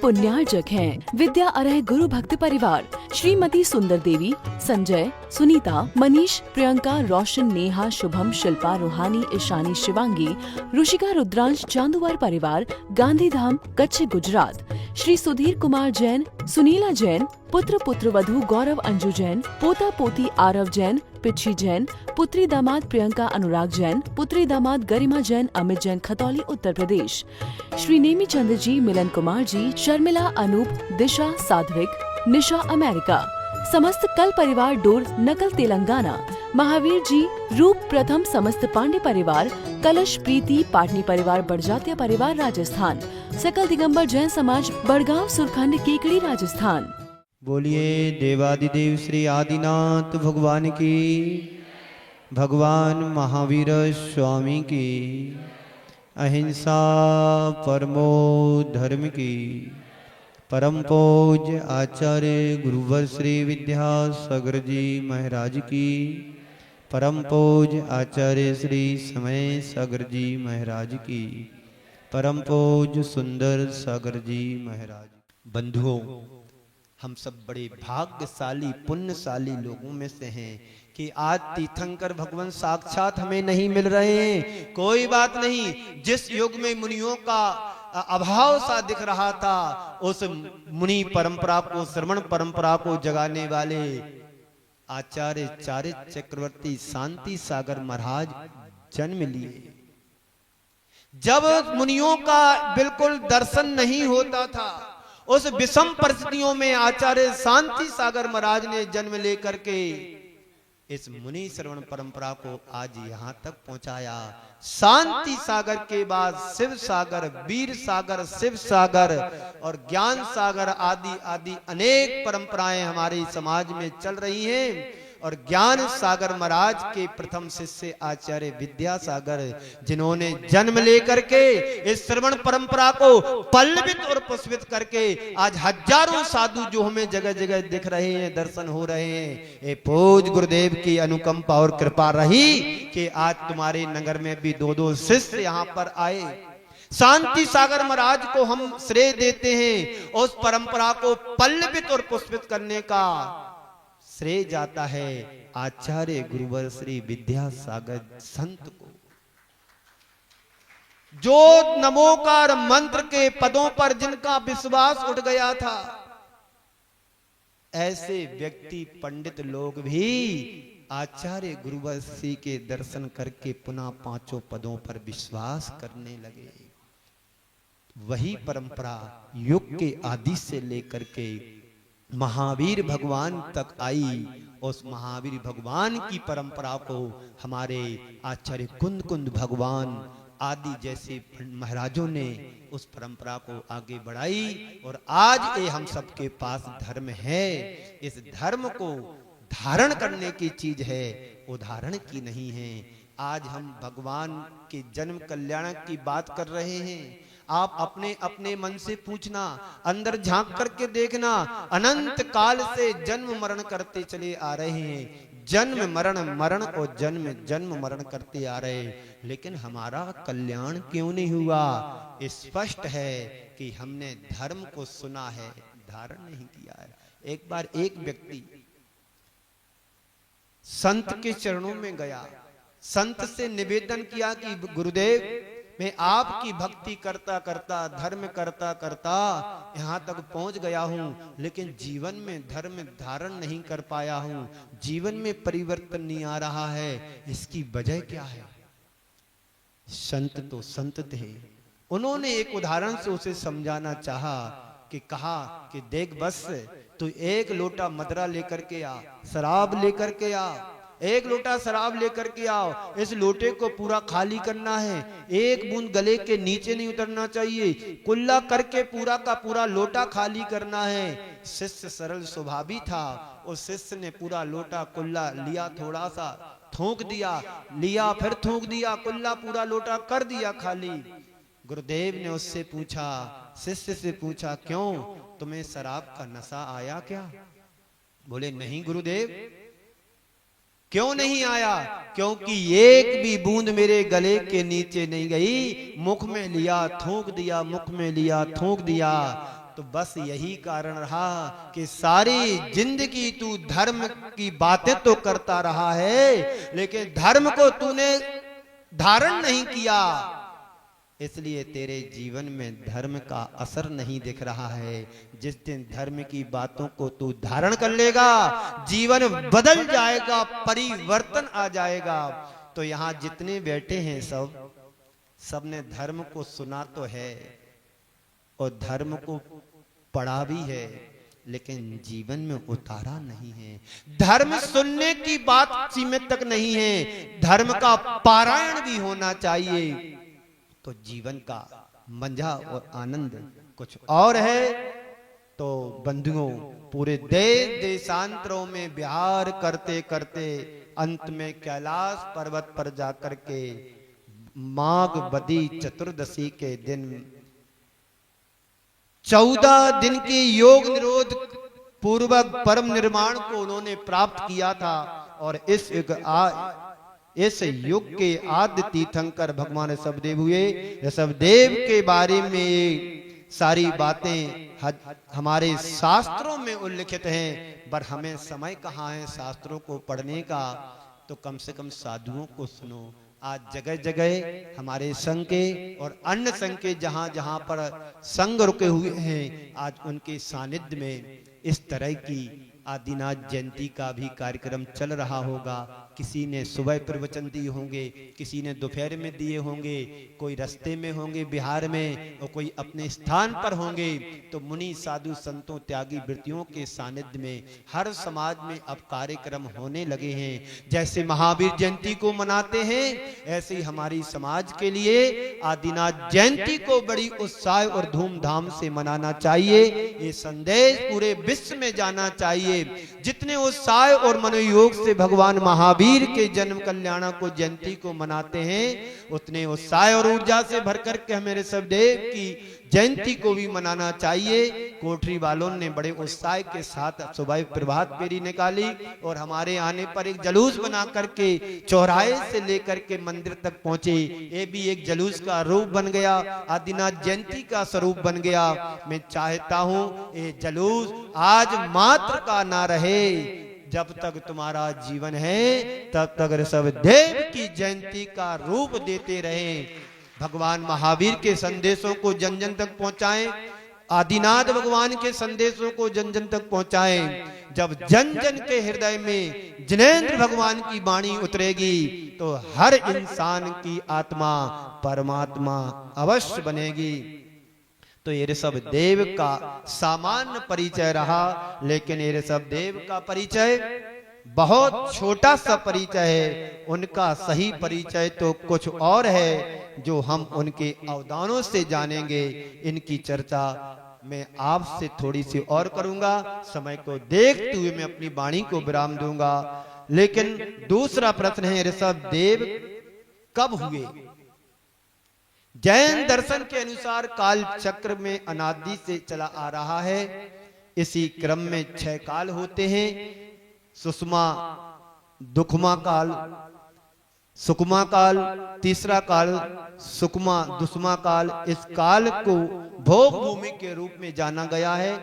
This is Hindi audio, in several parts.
पुण्यार्जक हैं विद्या अरह गुरु भक्त परिवार श्रीमती सुंदर देवी, संजय, सुनीता, मनीष, प्रियंका, रोशन, नेहा, शुभम, शिल्पा, रूहानी, ईशानी, शिवांगी, ऋषिका, रुद्रांश, चांदुवार परिवार, गांधीधाम, कच्छ, गुजरात। श्री सुधीर कुमार जैन, सुनीला जैन, पुत्र पुत्रवधू गौरव अंजू जैन, पोता पोती आरव जैन, पिच्छी जैन, पुत्री दामाद प्रियंका अनुराग जैन, पुत्री दामाद गरिमा जैन, अमित जैन, खतौली, उत्तर प्रदेश। श्री नेमी चंद्र जी, मिलन कुमार जी, शर्मिला, अनूप, दिशा, साध्विक, निशा, अमेरिका। समस्त कल परिवार डोर, नकल, तेलंगाना। महावीर जी, रूप प्रथम, समस्त पांडे परिवार, कलश, प्रीति, पाटनी परिवार, बड़जात्या परिवार, राजस्थान। सकल दिगंबर जैन समाज, बड़गांव, सुरखंड, केकड़ी, राजस्थान। बोलिए देवादिदेव श्री आदिनाथ भगवान की, भगवान महावीर स्वामी की, अहिंसा परमो धर्म की। परम पूज्य आचार्य गुरुवर श्री विद्यासागर जी महाराज की, परम पूज्य आचार्य श्री समय सागर जी महाराज की, परम पूज्य सुंदर सागर जी महाराज। बंधुओं, हम सब बड़े भाग्यशाली पुण्यशाली लोगों में से हैं कि आज तीर्थंकर भगवान साक्षात हमें नहीं मिल रहे हैं। कोई बात नहीं, जिस युग में मुनियों का अभाव सा दिख रहा था, उस मुनि परंपरा को, श्रवण परंपरा को जगाने वाले आचार्य चारित्र चक्रवर्ती शांति सागर महाराज जन्म लिए। जब मुनियों का बिल्कुल दर्शन नहीं होता था, उस विषम परिस्थितियों में आचार्य शांति सागर महाराज ने जन्म लेकर के इस मुनि श्रवण परंपरा को आज यहाँ तक पहुंचाया। शांति सागर के बाद शिव सागर, वीर सागर, शिव सागर और ज्ञान सागर आदि आदि अनेक परंपराएं हमारे समाज में चल रही हैं। और ज्ञान सागर महाराज के प्रथम शिष्य आचार्य विद्यासागर, जिन्होंने जन्म लेकर के इस श्रवण परंपरा को पल्लवित और पुष्पित करके आज हजारों साधु जो हमें जगह जगह दिख रहे हैं, दर्शन हो रहे हैं। ये पूज्य गुरुदेव की अनुकंपा और कृपा रही कि आज तुम्हारे नगर में भी दो दो शिष्य यहाँ पर आए। शांति सागर महाराज को हम श्रेय देते हैं। उस परंपरा को पल्लवित और पुष्पित करने का श्रेय जाता है आचार्य गुरुवर श्री विद्यासागर संत को, जो नमोकार मंत्र के पदों पर जिनका विश्वास उठ गया था। ऐसे व्यक्ति पंडित लोग भी आचार्य गुरुवर श्री के दर्शन करके पुनः पांचों पदों पर विश्वास करने लगे। वही परंपरा युग के आदि से लेकर के महावीर भगवान तक आई। उस महावीर भगवान की परंपरा को हमारे आचार्य कुंद कुंद भगवान आदि जैसे महाराजों ने उस परंपरा को आगे बढ़ाई। और आज ये हम सबके पास धर्म है। इस धर्म को धारण करने की चीज है, उदाहरण की नहीं है। आज हम भगवान के जन्म कल्याण की बात कर रहे हैं। आप अपने अपने मन से पूछना, अंदर झांक करके देखना, अनंत काल से जन्म मरण करते चले आ रहे हैं। जन्म मरण, मरण और जन्म, जन्म मरण करते आ रहे, लेकिन हमारा कल्याण क्यों नहीं हुआ? स्पष्ट है कि हमने धर्म को सुना है, धारण नहीं किया है। एक बार एक व्यक्ति संत के चरणों में गया, संत से निवेदन किया कि गुरुदेव, मैं आपकी भक्ति करता करता, धर्म करता करता यहाँ तक पहुंच गया हूं, लेकिन जीवन में धर्म धारण नहीं कर पाया हूं। जीवन में परिवर्तन नहीं आ रहा है, इसकी वजह क्या है? संत तो संत थे, उन्होंने एक उदाहरण से उसे समझाना चाहा कि कहा कि देख बस, तू एक लोटा मदरा लेकर के आ, शराब लेकर के आ, एक लोटा शराब लेकर के आओ। इस लोटे को पूरा खाली करना है, एक बूंद गले के नीचे नहीं उतरना चाहिए, कुल्ला करके पूरा का पूरा लोटा खाली करना है। शिष्य सरल स्वभावी था, उस शिष्य ने पूरा लोटा कुल्ला लिया, थोड़ा सा थूक दिया, लिया फिर थूक दिया, कुल्ला पूरा लोटा कर दिया खाली। गुरुदेव ने उससे पूछा, शिष्य से पूछा, क्यों, तुम्हें शराब का नशा आया क्या? बोले नहीं गुरुदेव। क्यों नहीं आया? क्योंकि एक भी बूंद मेरे गले के नीचे नहीं गई। मुख में लिया थूक दिया, मुख में लिया थूक दिया। तो बस यही कारण रहा कि सारी जिंदगी तू धर्म की बातें तो करता रहा है, लेकिन धर्म को तूने धारण नहीं किया, इसलिए तेरे जीवन में धर्म का असर नहीं दिख रहा है। जिस दिन धर्म की बातों को तू धारण कर लेगा, जीवन बदल जाएगा, परिवर्तन आ जाएगा। तो यहाँ जितने बैठे हैं सबने धर्म को सुना तो है और धर्म को पढ़ा भी है, लेकिन जीवन में उतारा नहीं है। धर्म सुनने की बात सीमित तक नहीं है, धर्म का पारायण भी होना चाहिए, तो जीवन का मजा और आनंद कुछ और है। तो बंधुओं, पूरे देश देशांतरों में विहार करते करते अंत में कैलाश पर्वत पर जाकर के माघ बदी चतुर्दशी के दिन 14 दिन के योग निरोध पूर्वक परम निर्माण को उन्होंने प्राप्त किया था। और इस युग के आद्य तीर्थंकर भगवान ऋषभदेव हुए। ऋषभदेव के बारे में सारी बातें हमारे शास्त्रों में उल्लिखित हैं, पर हमें समय कहाँ है शास्त्रों को पढ़ने का। तो कम से कम साधुओं को सुनो। आज जगह जगह हमारे संघ के और अन्य संघ के जहां जहां पर संघ रुके हुए हैं, आज उनके सानिध्य में इस तरह की आदिनाथ जयंती का भी कार्यक्रम चल रहा होगा। किसी ने सुबह प्रवचन दिए होंगे, किसी ने दोपहर में दिए होंगे, कोई रास्ते में होंगे बिहार में, और कोई अपने स्थान पर होंगे। तो मुनि साधु संतों त्यागी वृत्तियों के सानिध्य में हर समाज में अब कार्यक्रम होने लगे हैं। जैसे महावीर जयंती को मनाते हैं, ऐसे ही हमारी समाज के लिए आदिनाथ जयंती को बड़ी उत्साह और धूमधाम से मनाना चाहिए। ये संदेश पूरे विश्व में जाना चाहिए। जितने उत्साह और मनोयोग से भगवान महावीर के जन्म कल्याण को जयंती को मनाते हैं, उतने उत्साह और ऊर्जा से भर करके हमें ऋषभदेव की जयंती को भी मनाना चाहिए। कोठरी वालों ने बड़े उत्साह के साथ सुबह प्रभात फेरी निकाली और हमारे आने पर एक जुलूस बना करके चौराहे से लेकर के मंदिर तक पहुंचे। ये भी एक जुलूस का रूप बन गया, आदिनाथ जयंती का स्वरूप बन गया। मैं चाहता हूं ये जुलूस आज मात्र का ना रहे, जब तक तुम्हारा जीवन है तब तक ऋषभदेव की जयंती का रूप देते रहें। भगवान महावीर के संदेशों को जन जन तक पहुंचाएं, आदिनाथ भगवान के संदेशों को जन जन तक पहुंचाएं। जब जन जन के हृदय में जिनेंद्र भगवान की वाणी उतरेगी, तो हर इंसान की आत्मा परमात्मा अवश्य बनेगी। तो ये ऋषभदेव का सामान्य परिचय रहा, लेकिन ये ऋषभदेव का परिचय बहुत छोटा सा परिचय है। उनका सही परिचय तो कुछ और है, जो हम उनके अवदानों से जानेंगे। इनकी चर्चा मैं आपसे थोड़ी सी और करूंगा, समय को देखते हुए मैं अपनी वाणी को विराम दूंगा। लेकिन दूसरा प्रश्न है, ऋषभदेव कब हुए? जैन दर्शन के अनुसार काल चक्र में अनादि से चला आ रहा है। इसी क्रम में 6 काल होते हैं: सुषमा दुखमा काल, सुकमा काल, तीसरा काल सुकमा दुष्मा काल। इस काल को भोग भूमि के रूप में जाना गया है,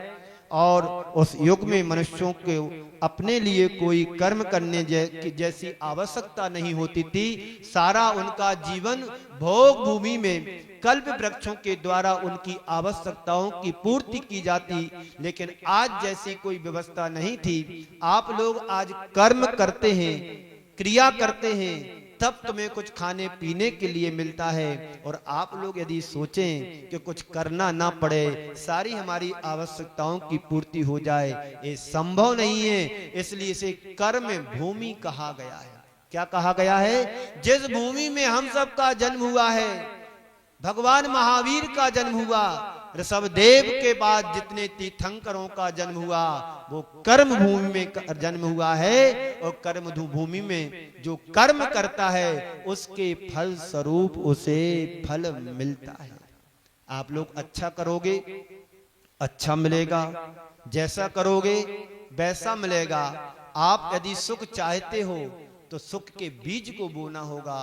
और उस युग में मनुष्यों के अपने लिए कोई कर्म करने जैसी आवश्यकता नहीं होती थी। सारा उनका जीवन भोग भूमि में कल्प वृक्षों के द्वारा उनकी आवश्यकताओं की पूर्ति की जाती। लेकिन आज जैसी कोई व्यवस्था नहीं थी। आप लोग आज कर्म करते हैं, क्रिया करते हैं, तब तुम्हें कुछ खाने पीने के लिए मिलता है। और आप लोग यदि सोचें कि कुछ करना ना पड़े, सारी हमारी आवश्यकताओं की पूर्ति हो जाए, ये संभव नहीं है। इसलिए इसे कर्म भूमि कहा गया है। क्या कहा गया है? जिस भूमि में हम सब का जन्म हुआ है, भगवान महावीर का जन्म हुआ, ऋषभदेव के बाद जितने तीर्थंकरों का जन्म हुआ, वो कर्म भूमि में जन्म हुआ है। और कर्म भूमि में जो कर्म करता है, उसके फल स्वरूप उसे फल मिलता है। आप लोग अच्छा करोगे, अच्छा मिलेगा, जैसा करोगे वैसा मिलेगा। आप यदि सुख चाहते हो, तो सुख के बीज को बोना होगा।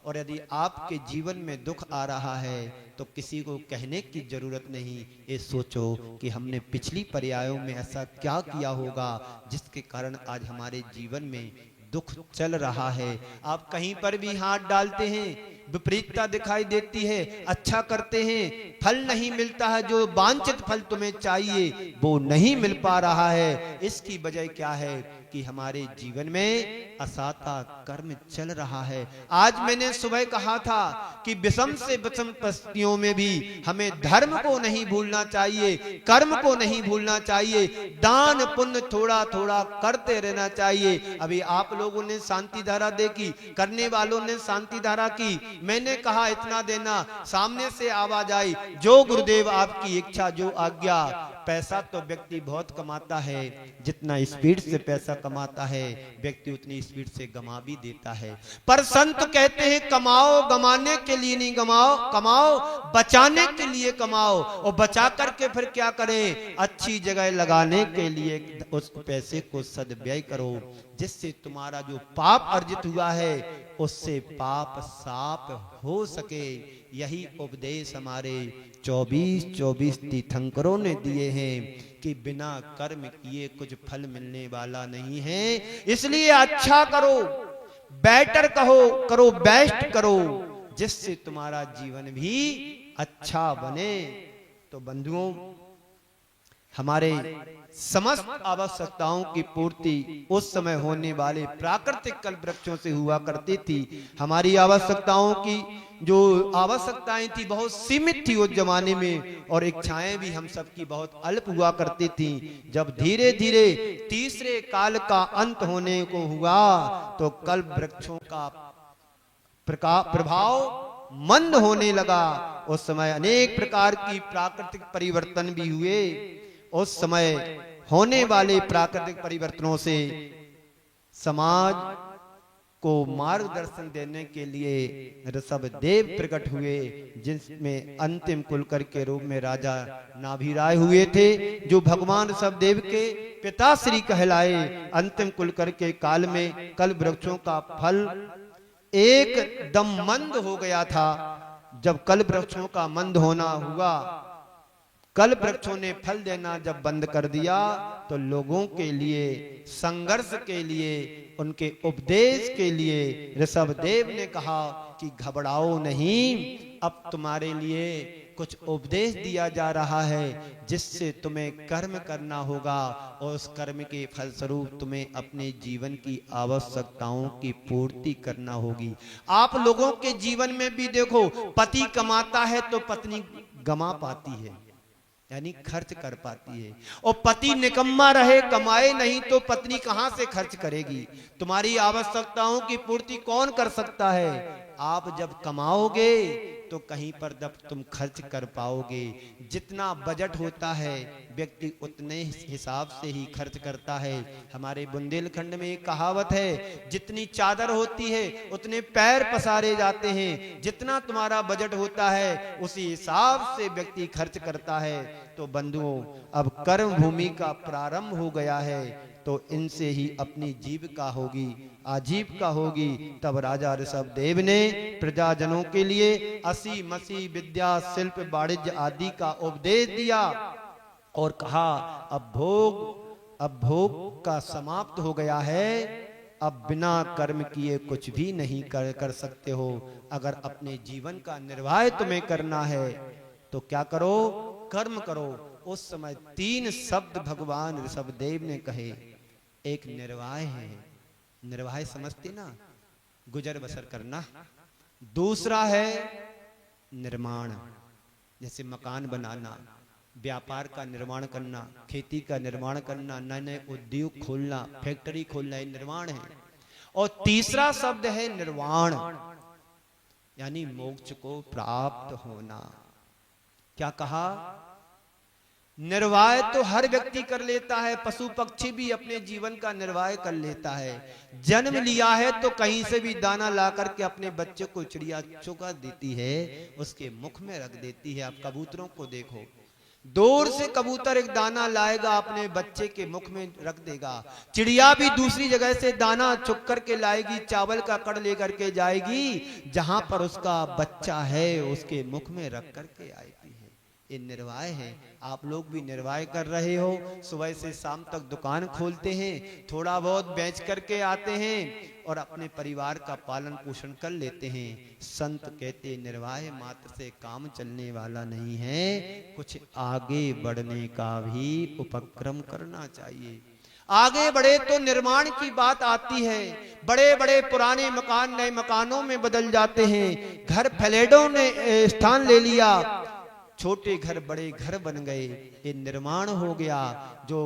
और यदि आपके जीवन में दुख आ रहा है तो किसी को कहने की जरूरत नहीं, ये सोचो कि हमने पिछली पर्यायों में ऐसा क्या किया होगा जिसके कारण आज हमारे जीवन में दुख चल रहा है। आप कहीं पर भी हाथ डालते हैं, विपरीतता दिखाई देती है, अच्छा करते हैं, फल नहीं मिलता है, जो वांछित फल तुम्हें चाहिए वो नहीं मिल पा रहा है। इसकी वजह क्या है कि हमारे जीवन में असाता कर्म चल रहा है। आज मैंने सुबह कहा था कि विषम से विषम परिस्थितियों में भी हमें धर्म को नहीं भूलना चाहिए, कर्म को नहीं भूलना चाहिए, दान पुण्य थोड़ा थोड़ा करते रहना चाहिए। अभी आप लोगों ने शांति धारा देखी, करने वालों ने शांति धारा की, मैंने कहा इतना देना, सामने से आवाज आई, जो गुरुदेव आपकी इच्छा, जो आज्ञा। पैसा तो व्यक्ति बहुत कमाता है, जितना स्पीड से पैसा कमाता है व्यक्ति उतनी स्पीड से गमा भी देता है। पर संत कहते हैं कमाओ गमाने के लिए नहीं, कमाओ कमाओ बचाने के लिए कमाओ, और बचा करके फिर क्या करें, अच्छी जगह लगाने के लिए उस पैसे को सदव्यय करो, जिससे तुम्हारा जो पाप अर्जित हुआ है उससे पाप साफ हो सके। यही उपदेश हमारे 24 तीर्थंकरों ने दिए हैं कि बिना कर्म किए कुछ फल मिलने वाला नहीं है। इसलिए अच्छा करो, बेटर करो, बेस्ट करो, जिससे तुम्हारा जीवन भी अच्छा बने। तो बंधुओं, हमारे समस्त आवश्यकताओं की पूर्ति उस समय होने वाले प्राकृतिक कल्प वृक्षों से हुआ करती थी। हमारी आवश्यकताओं की जो आवश्यकताएं थी बहुत सीमित थी उस जमाने में, और इच्छाएं भी हम सबकी बहुत अल्प हुआ करती थी। जब धीरे धीरे तीसरे काल का अंत होने को हुआ तो कल्प वृक्षों का प्रभाव मंद होने लगा। उस समय अनेक प्रकार की प्राकृतिक परिवर्तन भी हुए। उस समय होने वाले प्राकृतिक परिवर्तनों से समाज को मार्गदर्शन देने के लिए ऋषभदेव प्रकट हुए, जिसमें अंतिम कुलकर के रूप में राजा नाभिराय हुए थे, जो भगवान ऋषभदेव के पिता श्री कहलाए। अंतिम कुलकर के काल में कल्प वृक्षों का फल एकदम मंद हो गया था। जब कल्प वृक्षों का मंद होना हुआ, कल्प वृक्षों ने फल देना जब बंद कर दिया, तो लोगों के लिए, संघर्ष के लिए, उनके उपदेश के लिए ऋषभदेव ने कहा कि घबराओ नहीं, अब तुम्हारे लिए कुछ उपदेश दिया जा रहा है, जिससे तुम्हें कर्म करना होगा, और उस कर्म के फलस्वरूप तुम्हें अपने जीवन की आवश्यकताओं की पूर्ति करना होगी। आप लोगों के जीवन में भी देखो, पति कमाता है तो पत्नी गमा पाती है, यानी खर्च कर पाती है, और पति निकम्मा रहे, कमाए नहीं, तो पत्नी कहां से खर्च करेगी। तुम्हारी आवश्यकताओं की पूर्ति कौन कर सकता है? आप जब कमाओगे तो कहीं पर जब तुम खर्च कर पाओगे। जितना बजट होता है व्यक्ति उतने हिसाब से ही खर्च करता है। हमारे बुंदेलखंड में एक कहावत है, जितनी चादर होती है उतने पैर पसारे जाते हैं। जितना तुम्हारा बजट होता है उसी हिसाब से व्यक्ति खर्च करता है। तो बंधुओं, अब कर्म भूमि का प्रारंभ हो गया है, तो इनसे ही अपनी जीविका होगी, आजीविका होगी। तब राजा ऋषभदेव ने प्रजाजनों के लिए असी मसी विद्या, शिल्प, वाणिज्य आदि का उपदेश दिया और कहा अब भोग का समाप्त हो गया है, अब बिना कर्म किए कुछ भी नहीं कर सकते हो। अगर अपने जीवन का निर्वाह तुम्हें करना है तो क्या करो? कर्म करो। उस समय 3 शब्द भगवान ऋषभदेव ने कहे। एक निर्वाह है, निर्वाह समझते ना, गुजर बसर करना। दूसरा है निर्माण, जैसे मकान बनाना, व्यापार का निर्माण करना, खेती का निर्माण करना, नए नए उद्योग खोलना, फैक्ट्री खोलना, ये निर्माण है। और तीसरा शब्द है निर्वाण, यानी मोक्ष को प्राप्त होना। क्या कहा? निर्वाह तो हर व्यक्ति कर लेता है, पशु पक्षी भी अपने जीवन का निर्वाह कर लेता है। जन्म लिया है तो कहीं से भी दाना ला करके अपने बच्चे को चिड़िया चुगा देती है, उसके मुख में रख देती है। आप कबूतरों को देखो, दूर से कबूतर एक दाना लाएगा, अपने बच्चे के मुख में रख देगा। चिड़िया भी दूसरी जगह से दाना चुग करके लाएगी, चावल का कड़ लेकर के जाएगी, जहां पर उसका बच्चा है उसके मुख में रख करके आएगी है। ये निर्वाह है। आप लोग भी निर्वाह कर रहे हो, सुबह से शाम तक दुकान खोलते हैं, थोड़ा बहुत बेच करके आते हैं और अपने परिवार का पालन पोषण कर लेते हैं। संत कहते निर्वाह मात्र से काम चलने वाला नहीं है, कुछ आगे बढ़ने का भी उपक्रम करना चाहिए। आगे बढ़े तो निर्माण की बात आती है। बड़े बड़े पुराने मकान नए मकानों में बदल जाते हैं, घर फ्लैटों ने स्थान ले लिया, छोटे घर बड़े घर बन गए, ये निर्माण हो गया। जो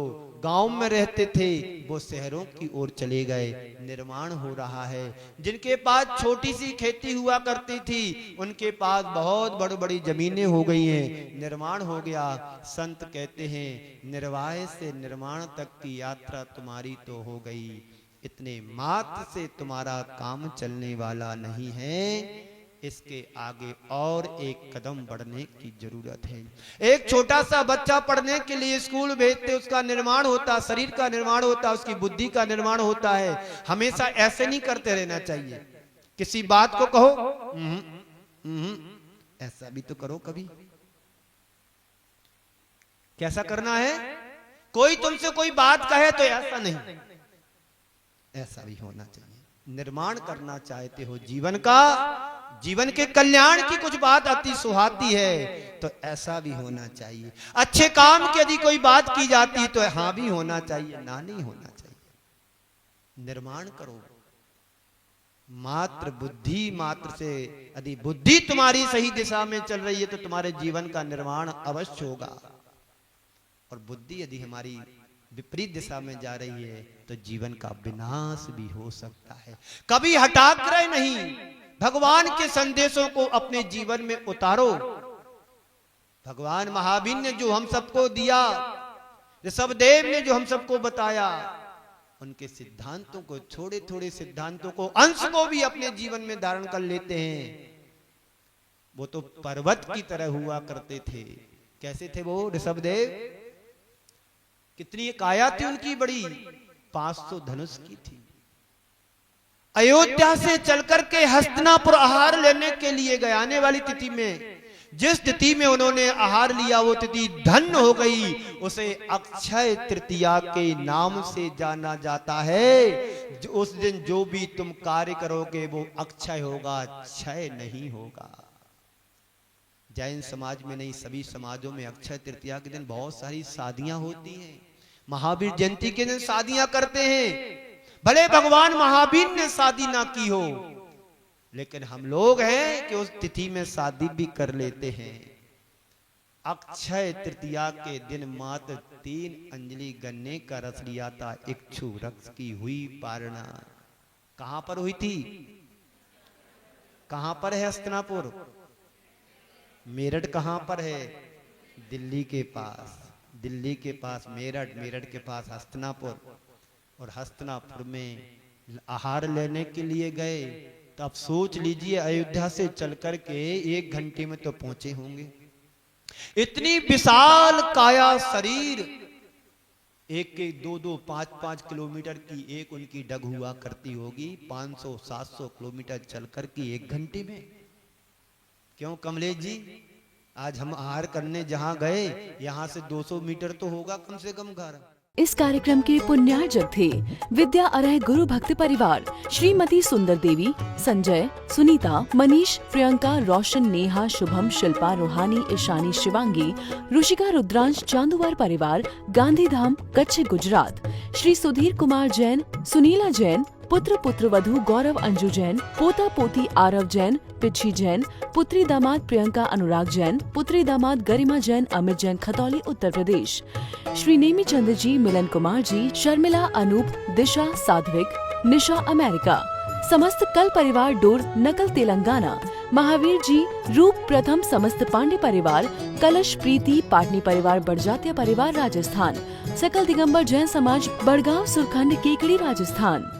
गांव में रहते थे वो शहरों की ओर चले गए, निर्माण हो रहा है। जिनके पास छोटी सी खेती हुआ करती थी उनके पास बहुत बड़ी बड़ी जमीनें हो गई हैं, निर्माण हो गया। संत कहते हैं निर्वाह से निर्माण तक की यात्रा तुम्हारी तो हो गई, इतने मात्र से तुम्हारा काम चलने वाला नहीं है, इसके आगे और एक कदम बढ़ने की जरूरत है। एक छोटा सा बच्चा पढ़ने के लिए स्कूल भेजते, उसका निर्माण होता, शरीर का निर्माण होता, उसकी बुद्धि का निर्माण होता है। हमेशा ऐसे नहीं करते रहना चाहिए। किसी बात को कहो ऐसा भी तो करो कभी। कैसा करना है? कोई तुमसे कोई बात कहे तो ऐसा नहीं, ऐसा भी होना चाहिए। निर्माण करना चाहते हो जीवन का, जीवन के कल्याण की कुछ बात अति सुहाती है तो ऐसा भी होना चाहिए। अच्छे काम की यदि कोई बात की जाती तो हाँ भी होना चाहिए, ना नहीं होना चाहिए। निर्माण करो मात्र बुद्धि, मात्र से यदि बुद्धि तुम्हारी सही दिशा में चल रही है तो तुम्हारे जीवन का निर्माण अवश्य होगा। और बुद्धि यदि हमारी विपरीत दिशा में जा रही है तो जीवन का विनाश भी हो सकता है। कभी हठाग्रह नहीं, भगवान के संदेशों को अपने जीवन में उतारो। भगवान महावीर ने जो हम सबको दिया, ऋषभदेव ने जो हम सबको बताया, उनके सिद्धांतों को, छोटे थोड़े सिद्धांतों को, अंश को भी अपने जीवन में धारण कर लेते हैं। वो तो पर्वत की तरह हुआ करते थे। कैसे थे वो ऋषभदेव? कितनी काया थी उनकी, बड़ी 500 धनुष की थी। अयोध्या से चलकर के हस्तिनापुर आहार लेने के लिए गए। आने वाली तिथि में जिस तिथि में उन्होंने आहार लिया वो तिथि धन्य हो गई। उसे अक्षय तृतीया के नाम से जाना जाता है। उस दिन जो भी तुम कार्य करोगे वो अक्षय होगा, क्षय नहीं होगा। जैन समाज में नहीं, सभी समाजों में अक्षय तृतीया के दिन बहुत सारी शादियां होती हैं। महावीर जयंती के दिन शादियां करते हैं। भले भगवान महावीर ने शादी ना की हो, लेकिन हम लोग हैं कि उस तिथि में शादी भी कर लेते हैं। अक्षय तृतीया के दिन मात्र 3 अंजलि गन्ने का रस लिया था इक्षु वृक्ष की हुई पारणा। कहां पर हुई थी? कहां पर है हस्तिनापुर? मेरठ कहां पर है? दिल्ली के पास। दिल्ली के पास मेरठ, मेरठ के पास हस्तिनापुर। और हस्तिनापुर में आहार लेने के लिए गए तो आप सोच लीजिए अयोध्या से चल करके 1 घंटे में तो पहुंचे होंगे। इतनी विशाल काया शरीर, 1-1, 2-2, 5-5 किलोमीटर की एक उनकी डग हुआ करती होगी। 500-700 किलोमीटर चल करके 1 घंटे में। क्यों कमलेश जी? आज हम आहार करने जहां गए, यहां से 200 मीटर तो होगा कम से कम घर। इस कार्यक्रम के पुण्यार्जक थे विद्या अरह गुरु भक्त परिवार, श्रीमती सुंदर देवी, संजय, सुनीता, मनीष, प्रियंका, रोशन, नेहा, शुभम, शिल्पा, रूहानी, ईशानी, शिवांगी, ऋषिका, रुद्रांश, चांदुवार परिवार, गांधीधाम, कच्छ, गुजरात। श्री सुधीर कुमार जैन, सुनीला जैन, पुत्र पुत्रवधू गौरव अंजू जैन, पोता पोती आरव जैन, पिच्छी जैन, पुत्री दामाद प्रियंका अनुराग जैन, पुत्री दामाद गरिमा जैन, अमित जैन, खतौली उत्तर प्रदेश। श्री नेमी चंद जी, मिलन कुमार जी, शर्मिला, अनूप, दिशा, साध्विक, निशा अमेरिका। समस्त कल परिवार डोर, नकल तेलंगाना। महावीर जी, रूप प्रथम समस्त पांडे परिवार, कलश प्रीति पाटनी परिवार, बड़जात्या परिवार राजस्थान। सकल दिगंबर जैन समाज, बड़गांव सुरखंड, केकड़ी राजस्थान।